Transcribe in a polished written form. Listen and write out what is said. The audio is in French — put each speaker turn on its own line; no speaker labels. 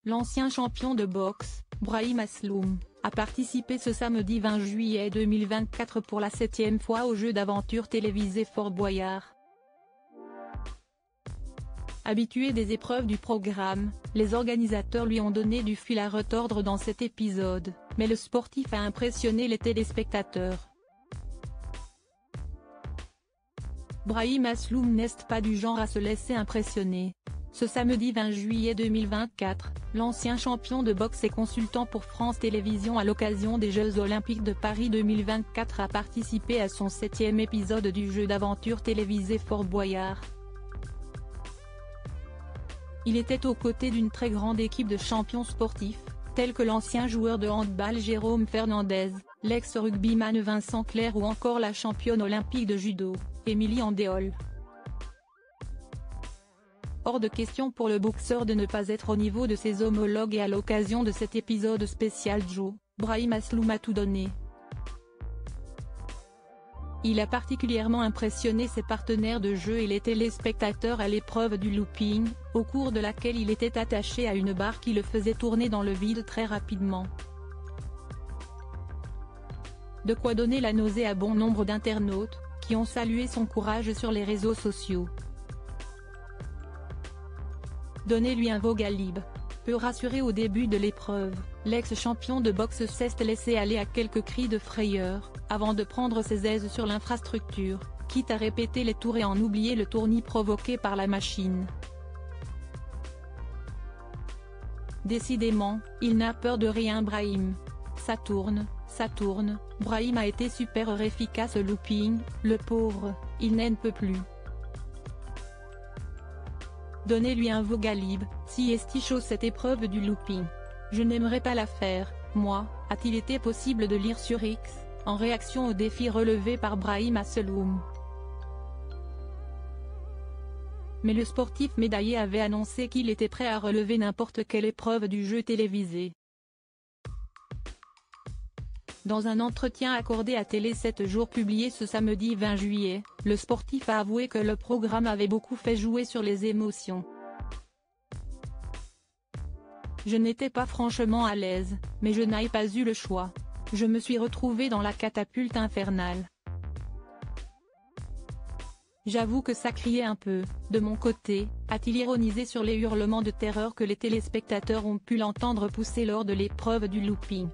L'ancien champion de boxe, Brahim Asloum, a participé ce samedi 20 juillet 2024 pour la 7e fois au jeu d'aventure télévisé Fort Boyard. Habitué des épreuves du programme, les organisateurs lui ont donné du fil à retordre dans cet épisode, mais le sportif a impressionné les téléspectateurs. Brahim Asloum n'est pas du genre à se laisser impressionner. Ce samedi 20 juillet 2024, l'ancien champion de boxe et consultant pour France Télévisions à l'occasion des Jeux Olympiques de Paris 2024 a participé à son 7e épisode du jeu d'aventure télévisé Fort Boyard. Il était aux côtés d'une très grande équipe de champions sportifs, tels que l'ancien joueur de handball Jérôme Fernandez, l'ex-rugbyman Vincent Clerc ou encore la championne olympique de judo, Émilie Andéol. Hors de question pour le boxeur de ne pas être au niveau de ses homologues et à l'occasion de cet épisode spécial Joe, Brahim Asloum a tout donné. Il a particulièrement impressionné ses partenaires de jeu et les téléspectateurs à l'épreuve du looping, au cours de laquelle il était attaché à une barre qui le faisait tourner dans le vide très rapidement. De quoi donner la nausée à bon nombre d'internautes, qui ont salué son courage sur les réseaux sociaux. Donnez-lui un Vogalib. Peu rassuré au début de l'épreuve, l'ex-champion de boxe s'est laissé aller à quelques cris de frayeur, avant de prendre ses aises sur l'infrastructure, quitte à répéter les tours et en oublier le tournis provoqué par la machine. Décidément, il n'a peur de rien Brahim. Ça tourne, Brahim a été super efficace au looping, le pauvre, il n'en peut plus. Donnez-lui un Vogalib, si est chaud cette épreuve du looping. Je n'aimerais pas la faire, moi, a-t-il été possible de lire sur X, en réaction au défi relevé par Brahim Asloum. Mais le sportif médaillé avait annoncé qu'il était prêt à relever n'importe quelle épreuve du jeu télévisé. Dans un entretien accordé à Télé 7 jours publié ce samedi 20 juillet, le sportif a avoué que le programme avait beaucoup fait jouer sur les émotions. Je n'étais pas franchement à l'aise, mais je n'ai pas eu le choix. Je me suis retrouvé dans la catapulte infernale. J'avoue que ça criait un peu, de mon côté, a-t-il ironisé sur les hurlements de terreur que les téléspectateurs ont pu l'entendre pousser lors de l'épreuve du looping.